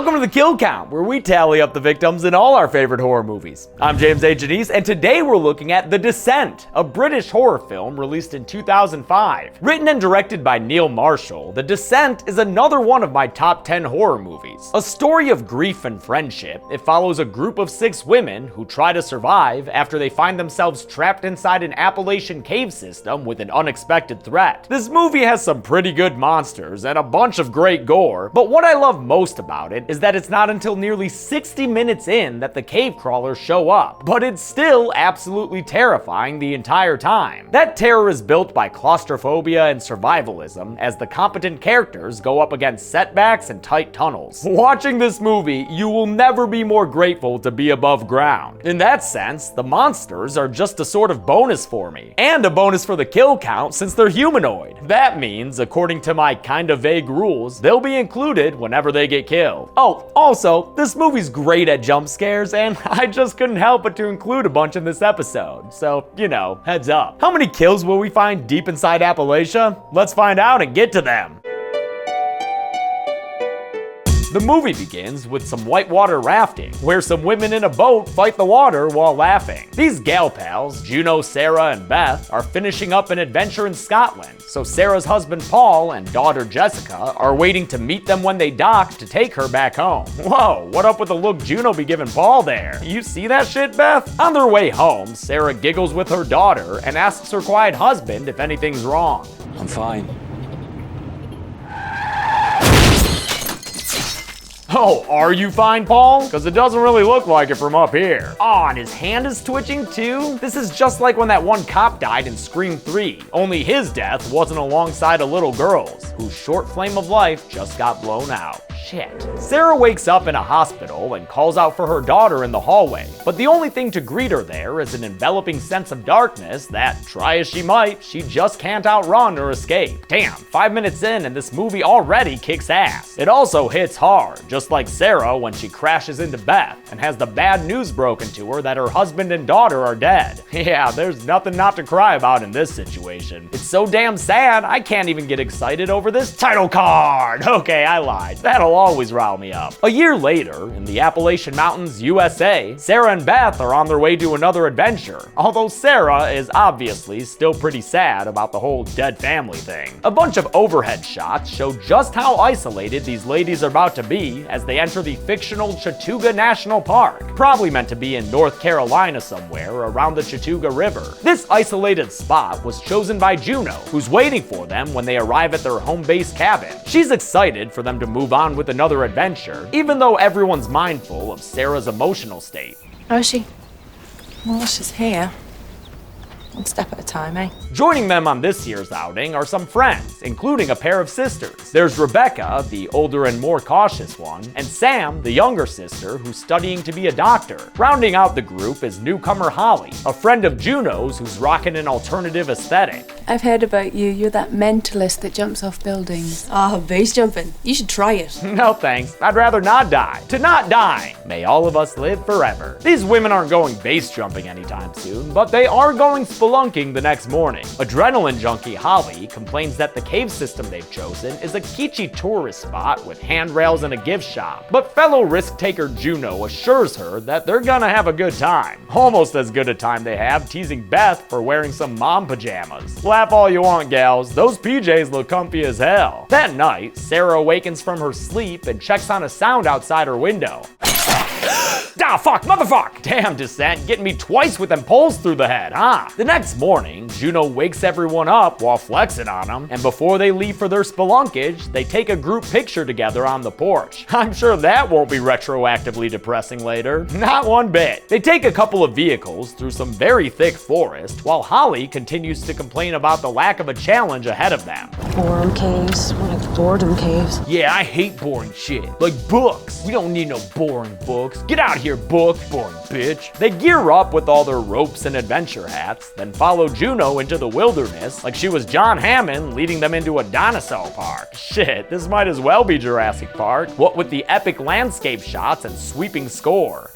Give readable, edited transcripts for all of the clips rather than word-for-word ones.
Welcome to the Kill Count, where we tally up the victims in all our favorite horror movies. I'm James A. Janice, and today we're looking at The Descent, a British horror film released in 2005. Written and directed by Neil Marshall, The Descent is another one of my top 10 horror movies. A story of grief and friendship, it follows a group of 6 women who try to survive after they find themselves trapped inside an Appalachian cave system with an unexpected threat. This movie has some pretty good monsters and a bunch of great gore, but what I love most about it is that it's not until nearly 60 minutes in that the cave crawlers show up, but it's still absolutely terrifying the entire time. That terror is built by claustrophobia and survivalism as the competent characters go up against setbacks and tight tunnels. Watching this movie, you will never be more grateful to be above ground. In that sense, the monsters are just a sort of bonus for me, and a bonus for the kill count since they're humanoid. That means, according to my kinda vague rules, they'll be included whenever they get killed. Oh, also, this movie's great at jump scares, and I just couldn't help but to include a bunch in this episode. So, you know, heads up. How many kills will we find deep inside Appalachia? Let's find out and get to them. The movie begins with some whitewater rafting, where some women in a boat fight the water while laughing. These gal pals, Juno, Sarah, and Beth, are finishing up an adventure in Scotland, so Sarah's husband Paul and daughter Jessica are waiting to meet them when they dock to take her back home. Whoa, what up with the look Juno be giving Paul there? You see that shit, Beth? On their way home, Sarah giggles with her daughter and asks her quiet husband if anything's wrong. I'm fine. Oh, are you fine, Paul? Because it doesn't really look like it from up here. Aw, and his hand is twitching too? This is just like when that one cop died in Scream 3, only his death wasn't alongside a little girl's, whose short flame of life just got blown out. Shit. Sarah wakes up in a hospital and calls out for her daughter in the hallway, but the only thing to greet her there is an enveloping sense of darkness that, try as she might, she just can't outrun or escape. Damn, 5 minutes in and this movie already kicks ass. It also hits hard, just like Sarah when she crashes into Beth and has the bad news broken to her that her husband and daughter are dead. Yeah, there's nothing not to cry about in this situation. It's so damn sad, I can't even get excited over this title card. Okay, I lied. That'll always rile me up. A year later, in the Appalachian Mountains, USA, Sarah and Beth are on their way to another adventure, although Sarah is obviously still pretty sad about the whole dead family thing. A bunch of overhead shots show just how isolated these ladies are about to be as they enter the fictional Chattooga National Park, probably meant to be in North Carolina somewhere around the Chattooga River. This isolated spot was chosen by Juno, who's waiting for them when they arrive at their home base cabin. She's excited for them to move on with another adventure, even though everyone's mindful of Sarah's emotional state. Oh, is she? Well, she's here. One step at a time, eh? Joining them on this year's outing are some friends, including a pair of sisters. There's Rebecca, the older and more cautious one, and Sam, the younger sister, who's studying to be a doctor. Rounding out the group is newcomer Holly, a friend of Juno's who's rocking an alternative aesthetic. I've heard about you. You're that mentalist that jumps off buildings. Ah, base jumping. You should try it. No thanks, I'd rather not die. To not die, may all of us live forever. These women aren't going base jumping anytime soon, but they are going spelunking the next morning. Adrenaline junkie Holly complains that the cave system they've chosen is a kitschy tourist spot with handrails and a gift shop, but fellow risk-taker Juno assures her that they're gonna have a good time. Almost as good a time they have teasing Beth for wearing some mom pajamas. Laugh all you want, gals, those PJs look comfy as hell. That night, Sarah awakens from her sleep and checks on a sound outside her window. Ah, fuck, motherfuck! Damn, Descent, getting me twice with them poles through the head, huh? The next morning, Juno wakes everyone up while flexing on them, and before they leave for their spelunkage, they take a group picture together on the porch. I'm sure that won't be retroactively depressing later. Not one bit. They take a couple of vehicles through some very thick forest, while Holly continues to complain about the lack of a challenge ahead of them. Boredom caves. More like boredom caves. Yeah, I hate boring shit. Like books. We don't need no boring books. Get out of here, book, boring bitch. They gear up with all their ropes and adventure hats, then follow Juno into the wilderness like she was John Hammond leading them into a dinosaur park. Shit, this might as well be Jurassic Park. What with the epic landscape shots and sweeping score.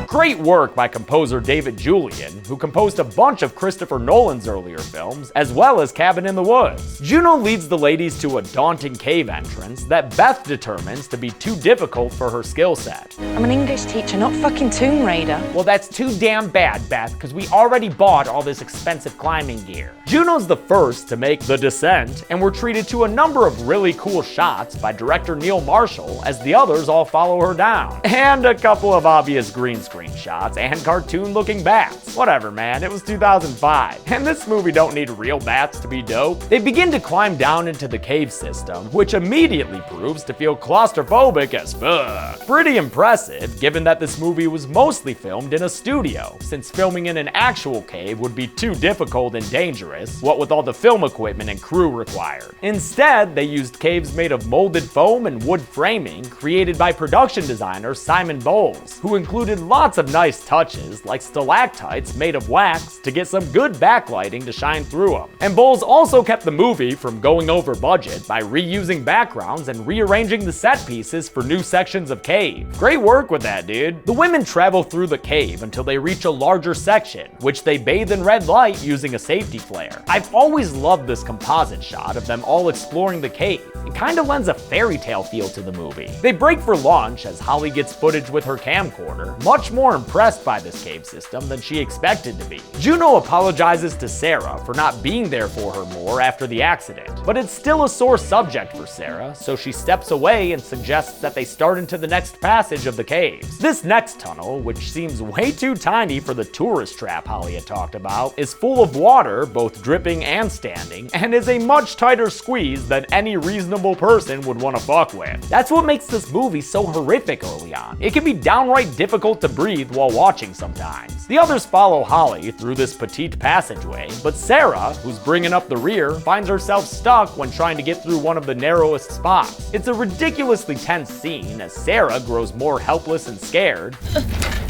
Great work by composer David Julian, who composed a bunch of Christopher Nolan's earlier films, as well as Cabin in the Woods. Juno leads the ladies to a daunting cave entrance that Beth determines to be too difficult for her skill set. I'm an English teacher, not fucking Tomb Raider. Well, that's too damn bad, Beth, because we already bought all this expensive climbing gear. Juno's the first to make the descent, and we're treated to a number of really cool shots by director Neil Marshall as the others all follow her down. And a couple of obvious green screen shots and cartoon-looking bats. Whatever, man, it was 2005. And this movie don't need real bats to be dope. They begin to climb down into the cave system, which immediately proves to feel claustrophobic as fuck. Pretty impressive, given that this movie was mostly filmed in a studio, since filming in an actual cave would be too difficult and dangerous, what with all the film equipment and crew required. Instead, they used caves made of molded foam and wood framing, created by production designer Simon Bowles, who included lots of nice touches, like stalactites made of wax to get some good backlighting to shine through them. And Bowles also kept the movie from going over budget by reusing backgrounds and rearranging the set pieces for new sections of cave. Great work with that, dude. The women travel through the cave until they reach a larger section, which they bathe in red light using a safety flare. I've always loved this composite shot of them all exploring the cave. It kind of lends a fairy tale feel to the movie. They break for lunch as Holly gets footage with her camcorder, much more impressed by this cave system than she expected to be. Juno apologizes to Sarah for not being there for her more after the accident, but it's still a sore subject for Sarah, so she steps away and suggests that they start into the next passage of the caves. This next tunnel, which seems way too tiny for the tourist trap Holly had talked about, is full of water, both dripping and standing, and is a much tighter squeeze than any reasonable person would want to fuck with. That's what makes this movie so horrific early on. It can be downright difficult to breathe while watching sometimes. The others follow Holly through this petite passageway, but Sarah, who's bringing up the rear, finds herself stuck when trying to get through one of the narrowest spots. It's a ridiculously tense scene as Sarah grows more helpless and scared.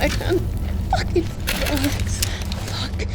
I can't fucking fuck.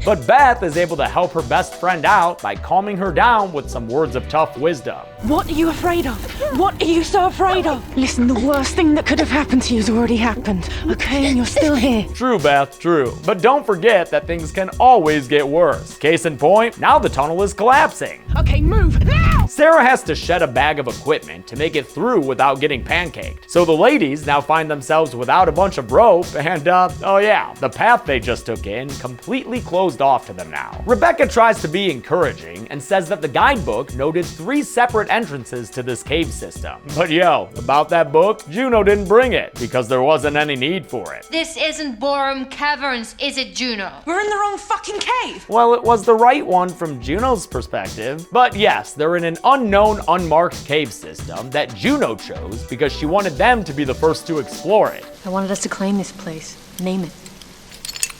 But Beth is able to help her best friend out by calming her down with some words of tough wisdom. What are you afraid of? What are you so afraid of? Listen, the worst thing that could have happened to you has already happened, okay? And you're still here. True, Beth, true. But don't forget that things can always get worse. Case in point, now the tunnel is collapsing. Okay, move, now! Sarah has to shed a bag of equipment to make it through without getting pancaked. So the ladies now find themselves without a bunch of rope and, oh yeah, the path they just took in completely closed off to them now. Rebecca tries to be encouraging and says that the guidebook noted 3 separate entrances to this cave system. But yo, about that book, Juno didn't bring it because there wasn't any need for it. This isn't Borum Caverns, is it, Juno? We're in the wrong fucking cave! Well, it was the right one from Juno's perspective. But yes, they're in an unknown, unmarked cave system that Juno chose because she wanted them to be the first to explore it. I wanted us to claim this place. Name it.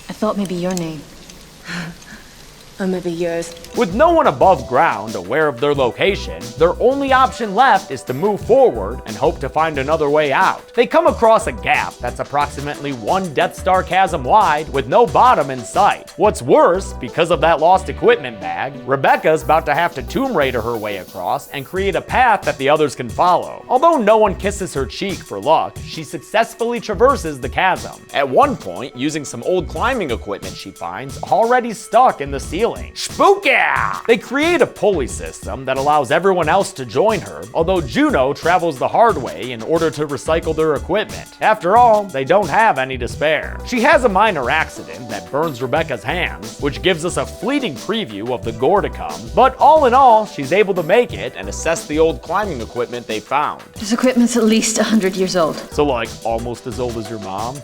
I thought maybe your name. Or maybe yours. With no one above ground aware of their location, their only option left is to move forward and hope to find another way out. They come across a gap that's approximately 1 Death Star chasm wide with no bottom in sight. What's worse, because of that lost equipment bag, Rebecca's about to have to Tomb Raider her way across and create a path that the others can follow. Although no one kisses her cheek for luck, she successfully traverses the chasm. At one point, using some old climbing equipment she finds already stuck in the ceiling. Spooky! They create a pulley system that allows everyone else to join her, although Juno travels the hard way in order to recycle their equipment. After all, they don't have any to spare. She has a minor accident that burns Rebecca's hands, which gives us a fleeting preview of the gore to come, but all in all, she's able to make it and assess the old climbing equipment they found. This equipment's at least 100 years old. So like, almost as old as your mom?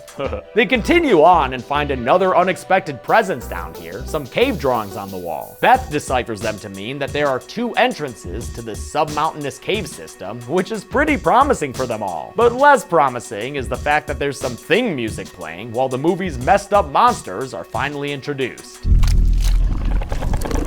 They continue on and find another unexpected presence down here, some cave drawings on the wall. Beth deciphers them to mean that there are 2 entrances to this sub-mountainous cave system, which is pretty promising for them all. But less promising is the fact that there's some thing music playing while the movie's messed up monsters are finally introduced.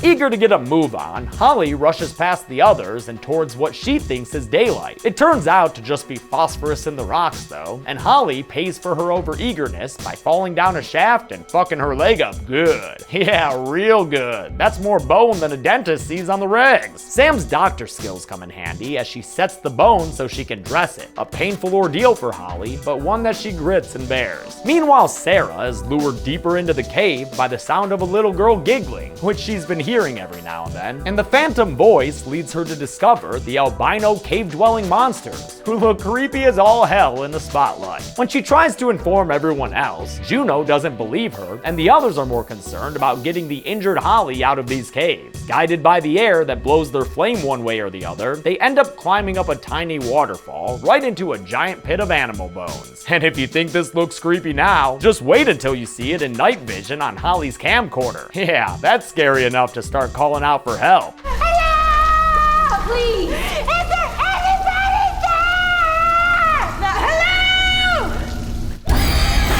Eager to get a move on, Holly rushes past the others and towards what she thinks is daylight. It turns out to just be phosphorus in the rocks though, and Holly pays for her over-eagerness by falling down a shaft and fucking her leg up good. Yeah, real good. That's more bone than a dentist sees on the regs. Sam's doctor skills come in handy as she sets the bone so she can dress it. A painful ordeal for Holly, but one that she grits and bears. Meanwhile, Sarah is lured deeper into the cave by the sound of a little girl giggling, which she's been hearing every now and then, and the phantom voice leads her to discover the albino cave-dwelling monsters, who look creepy as all hell in the spotlight. When she tries to inform everyone else, Juno doesn't believe her, and the others are more concerned about getting the injured Holly out of these caves. Guided by the air that blows their flame one way or the other, they end up climbing up a tiny waterfall right into a giant pit of animal bones. And if you think this looks creepy now, just wait until you see it in night vision on Holly's camcorder. Yeah, that's scary enough to start calling out for help. Hello! Please! Is there anybody there? Hello!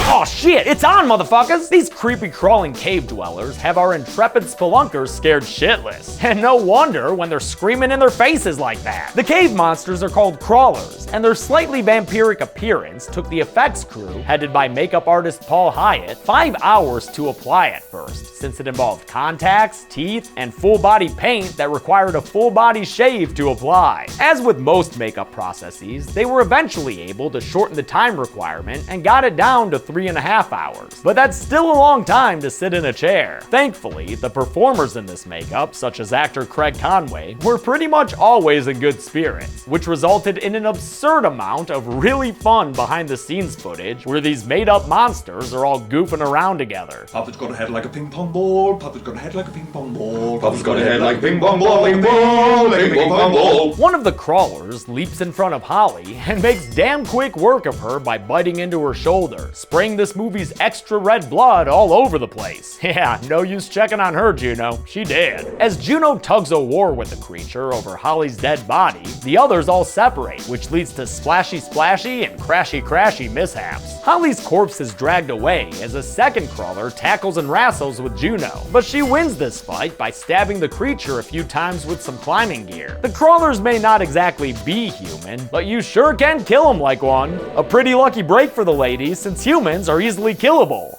Oh shit, it's on, motherfuckers! These creepy crawling cave dwellers have our intrepid spelunkers scared shitless. And no wonder when they're screaming in their faces like that. The cave monsters are called crawlers, and their slightly vampiric appearance took the effects crew, headed by makeup artist Paul Hyatt, 5 hours to apply at first, since it involved contacts, teeth, and full body paint that required a full body shave to apply. As with most makeup processes, they were eventually able to shorten the time requirement and got it down to 3.5 hours. But that's still a long time to sit in a chair. Thankfully, the performers in this makeup, such as actor Craig Conway, were pretty much always in good spirits, which resulted in an absurd amount of really fun behind the scenes footage where these made up monsters are all goofing around together. Puppet's got a head like a ping pong ball. Puppet's got a head like a ping pong ball. Puppet's got a head like a ping pong ball, ping pong, like a ping pong ball. One of the crawlers leaps in front of Holly and makes damn quick work of her by biting into her shoulder, spraying this movie's extra red blood all over the place. Yeah, no use checking on her, Juno. She did. As Juno tugs a war with the creature over Holly's dead body, the others all separate, which leads to splashy and crashy mishaps. Holly's corpse is dragged away as a second crawler tackles and wrestles with Juno, but she wins this fight by stabbing the creature a few times with some climbing gear. The crawlers may not exactly be human, but you sure can kill them like one. A pretty lucky break for the ladies, since humans are easily killable.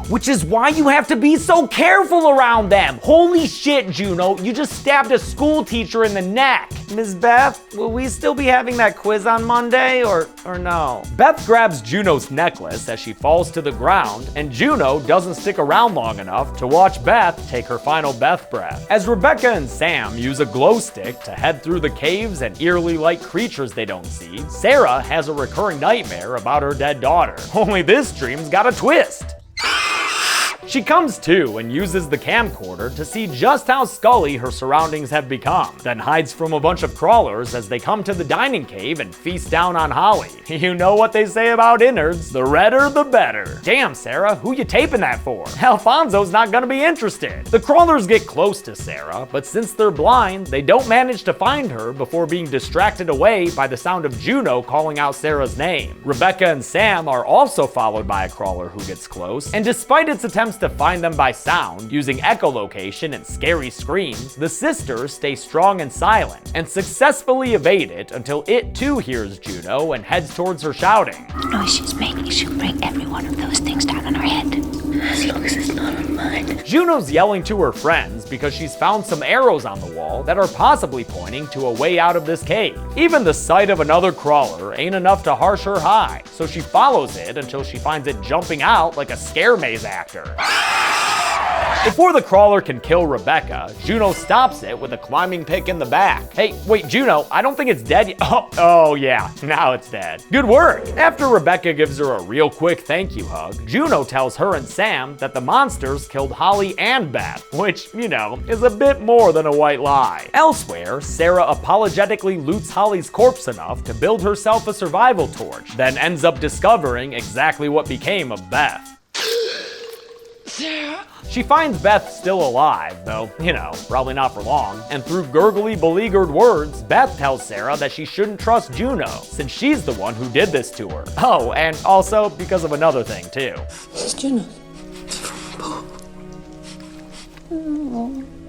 Which is why you have to be so careful around them. Holy shit, Juno, you just stabbed a school teacher in the neck. Ms. Beth, will we still be having that quiz on Monday or no? Beth grabs Juno's necklace as she falls to the ground, and Juno doesn't stick around long enough to watch Beth take her final Beth breath. As Rebecca and Sam use a glow stick to head through the caves and eerily light creatures they don't see, Sarah has a recurring nightmare about her dead daughter. Only this dream's got a twist. She comes to and uses the camcorder to see just how scully her surroundings have become, then hides from a bunch of crawlers as they come to the dining cave and feast down on Holly. You know what they say about innards, the redder the better. Damn, Sarah, who you taping that for? Alfonso's not gonna be interested. The crawlers get close to Sarah, but since they're blind, they don't manage to find her before being distracted away by the sound of Juno calling out Sarah's name. Rebecca and Sam are also followed by a crawler who gets close, and despite its attempts to find them by sound, using echolocation and scary screams, the sisters stay strong and silent, and successfully evade it until it too hears Juno and heads towards her shouting. The noise she's making, she'll bring every one of those things down on her head. As long as it's not on mine. Juno's yelling to her friends because she's found some arrows on the wall that are possibly pointing to a way out of this cave. Even the sight of another crawler ain't enough to harsh her high, so she follows it until she finds it jumping out like a scare maze actor. Before the crawler can kill Rebecca, Juno stops it with a climbing pick in the back. Hey, wait, Juno, I don't think it's dead yet. Oh yeah, now it's dead. Good work. After Rebecca gives her a real quick thank you hug, Juno tells her and Sam that the monsters killed Holly and Beth, which, you know, is a bit more than a white lie. Elsewhere, Sarah apologetically loots Holly's corpse enough to build herself a survival torch, then ends up discovering exactly what became of Beth. Sarah? She finds Beth still alive, though, you know, probably not for long, and through gurgly, beleaguered words, Beth tells Sarah that she shouldn't trust Juno, since she's the one who did this to her. Oh, and also because of another thing, too. This is Juno.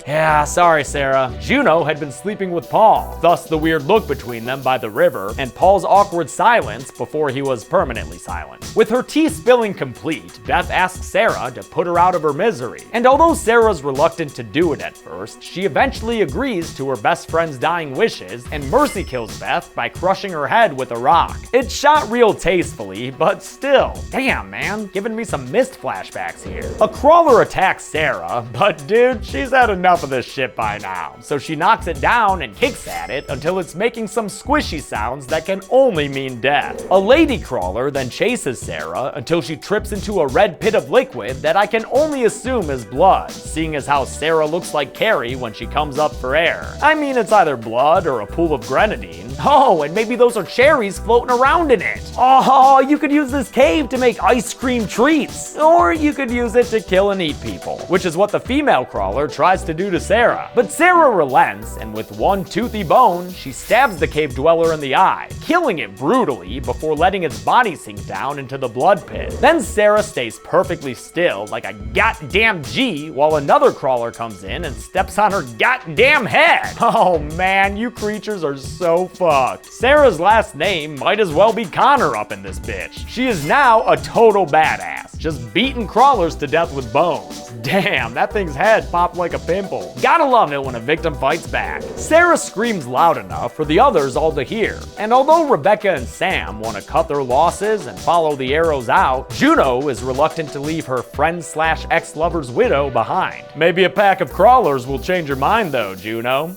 Yeah, sorry, Sarah. Juno had been sleeping with Paul, thus the weird look between them by the river, and Paul's awkward silence before he was permanently silent. With her tea spilling complete, Beth asks Sarah to put her out of her misery. And although Sarah's reluctant to do it at first, she eventually agrees to her best friend's dying wishes and mercy kills Beth by crushing her head with a rock. It's shot real tastefully, but still. Damn, man, giving me some missed flashbacks here. A crawler attacks Sarah, but dude, she's had enough of this shit by now. So she knocks it down and kicks at it until it's making some squishy sounds that can only mean death. A lady crawler then chases Sarah until she trips into a red pit of liquid that I can only assume is blood, seeing as how Sarah looks like Carrie when she comes up for air. I mean, it's either blood or a pool of grenadine. Oh, and maybe those are cherries floating around in it. Oh, you could use this cave to make ice cream treats. Or you could use it to kill and eat people, which is what the female crawler tries to do to Sarah. But Sarah relents, and with one toothy bone, she stabs the cave dweller in the eye, killing it brutally before letting its body sink down into the blood pit. Then Sarah stays perfectly still like a goddamn G while another crawler comes in and steps on her goddamn head. Oh man, you creatures are so fucked. Sarah's last name might as well be Connor up in this bitch. She is now a total badass, just beating crawlers to death with bones. Damn, that thing's head popped like a pimple. Gotta love it when a victim fights back. Sarah screams loud enough for the others all to hear. And although Rebecca and Sam want to cut their losses and follow the arrows out, Juno is reluctant to leave her friend/ex-lover's widow behind. Maybe a pack of crawlers will change your mind though, Juno.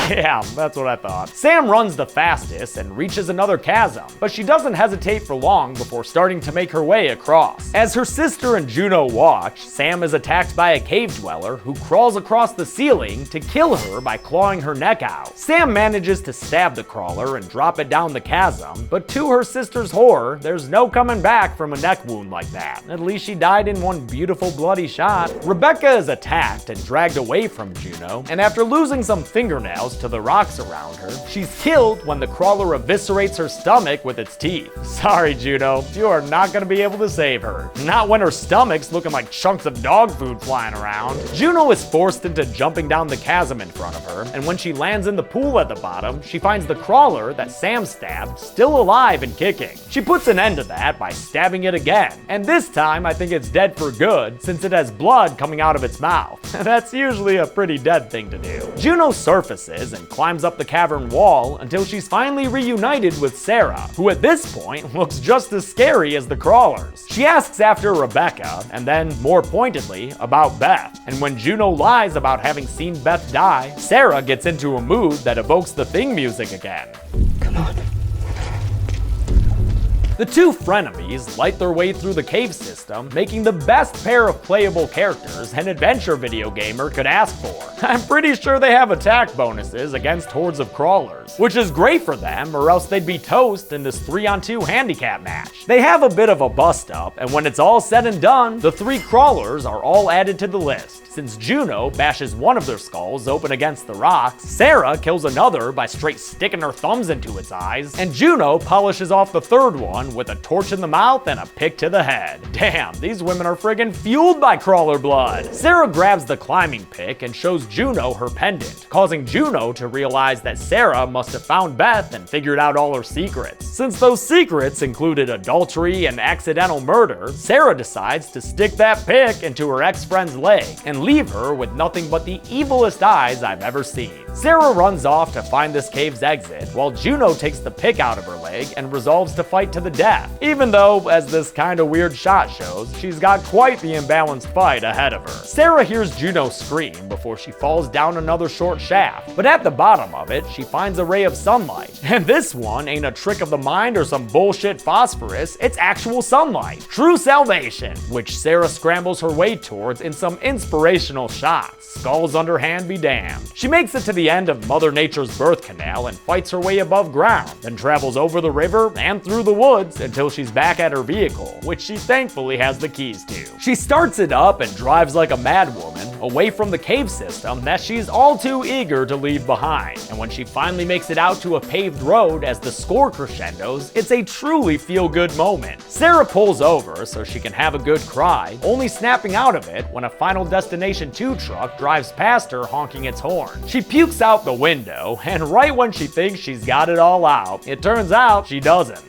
Yeah, that's what I thought. Sam runs the fastest and reaches another chasm, but she doesn't hesitate for long before starting to make her way across. As her sister and Juno watch, Sam is attacked by a cave dweller who crawls across the ceiling to kill her by clawing her neck out. Sam manages to stab the crawler and drop it down the chasm, but to her sister's horror, there's no coming back from a neck wound like that. At least she died in one beautiful bloody shot. Rebecca is attacked and dragged away from Juno, and after losing some fingernails to the rocks around her, she's killed when the crawler eviscerates her stomach with its teeth. Sorry, Juno, you are not gonna be able to save her. Not when her stomach's looking like chunks of dog food flying around. Juno is forced into jumping down the chasm in front of her, and when she lands in the pool at the bottom, she finds the crawler that Sam stabbed still alive and kicking. She puts an end to that by stabbing it again, and this time I think it's dead for good since it has blood coming out of its mouth. That's usually a pretty dead thing to do. Juno surfaces and climbs up the cavern wall until she's finally reunited with Sarah, who at this point looks just as scary as the crawlers. She asks after Rebecca, and then, more pointedly, about Beth. And when Juno lies about having seen Beth die, Sarah gets into a mood that evokes the Thing music again. Come on. The two frenemies light their way through the cave system, making the best pair of playable characters an adventure video gamer could ask for. I'm pretty sure they have attack bonuses against hordes of crawlers, which is great for them or else they'd be toast in this 3-on-2 handicap match. They have a bit of a bust up, and when it's all said and done, the 3 crawlers are all added to the list. Since Juno bashes one of their skulls open against the rocks, Sarah kills another by straight sticking her thumbs into its eyes, and Juno polishes off the third one with a torch in the mouth and a pick to the head. Damn, these women are friggin' fueled by crawler blood. Sarah grabs the climbing pick and shows Juno her pendant, causing Juno to realize that Sarah must have found Beth and figured out all her secrets. Since those secrets included adultery and accidental murder, Sarah decides to stick that pick into her ex-friend's leg and leave her with nothing but the evilest eyes I've ever seen. Sarah runs off to find this cave's exit, while Juno takes the pick out of her leg and resolves to fight to the death, even though, as this kinda weird shot shows, she's got quite the imbalanced fight ahead of her. Sarah hears Juno scream before she falls down another short shaft, but at the bottom of it, she finds a ray of sunlight. And this one ain't a trick of the mind or some bullshit phosphorus, it's actual sunlight. True salvation, which Sarah scrambles her way towards in some inspirational shots. Skulls underhand be damned. She makes it to the end of Mother Nature's birth canal and fights her way above ground, then travels over the river and through the woods woods until she's back at her vehicle, which she thankfully has the keys to. She starts it up and drives like a madwoman away from the cave system that she's all too eager to leave behind. And when she finally makes it out to a paved road as the score crescendos, it's a truly feel-good moment. Sarah pulls over so she can have a good cry, only snapping out of it when a Final Destination 2 truck drives past her honking its horn. She pukes out the window, and right when she thinks she's got it all out, it turns out she doesn't.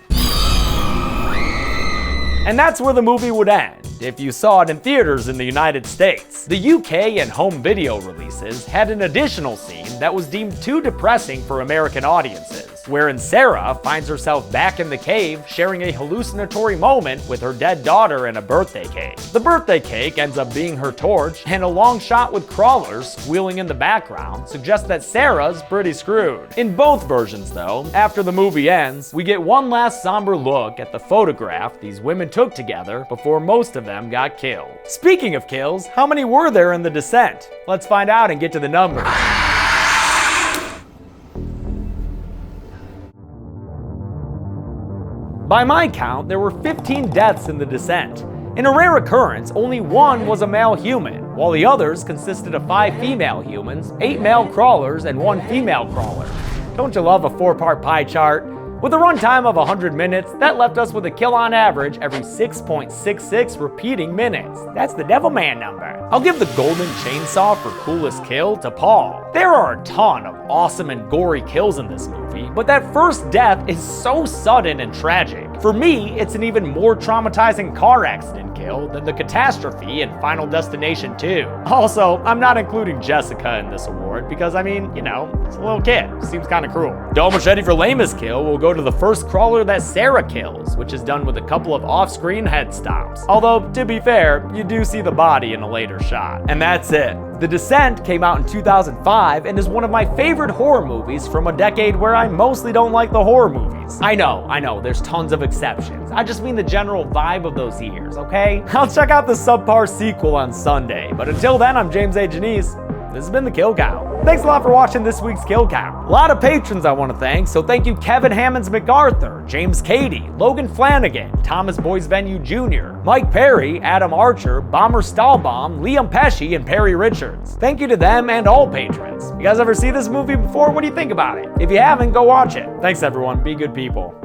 And that's where the movie would end, if you saw it in theaters in the United States. The UK and home video releases had an additional scene that was deemed too depressing for American audiences, wherein Sarah finds herself back in the cave sharing a hallucinatory moment with her dead daughter and a birthday cake. The birthday cake ends up being her torch, and a long shot with crawlers squealing in the background suggests that Sarah's pretty screwed. In both versions though, after the movie ends, we get one last somber look at the photograph these women took together before most of them got killed. Speaking of kills, how many were there in The Descent? Let's find out and get to the numbers. By my count, there were 15 deaths in The Descent. In a rare occurrence, only one was a male human, while the others consisted of 5 female humans, 8 male crawlers, and 1 female crawler. Don't you love a 4-part pie chart? With a runtime of 100 minutes, that left us with a kill on average every 6.66 repeating minutes. That's the Devilman number. I'll give the golden chainsaw for coolest kill to Paul. There are a ton of awesome and gory kills in this movie, but that first death is so sudden and tragic. For me, it's an even more traumatizing car accident kill than the catastrophe in Final Destination 2. Also, I'm not including Jessica in this award because, I mean, you know, it's a little kid. Seems kind of cruel. Double machete for lamest kill will go to the first crawler that Sarah kills, which is done with a couple of off-screen head stomps. Although, to be fair, you do see the body in a later shot. And that's it. The Descent came out in 2005 and is one of my favorite horror movies from a decade where I mostly don't like the horror movies. I know, there's tons of exceptions. I just mean the general vibe of those years, okay? I'll check out the subpar sequel on Sunday, but until then, I'm James A. Janice. This has been The Kill Count. Thanks a lot for watching this week's Kill Count. A lot of patrons I want to thank, so thank you Kevin Hammonds MacArthur, James Cady, Logan Flanagan, Thomas Boys Venue Jr., Mike Perry, Adam Archer, Bomber Stahlbaum, Liam Pesci, and Perry Richards. Thank you to them and all patrons. You guys ever see this movie before? What do you think about it? If you haven't, go watch it. Thanks everyone, be good people.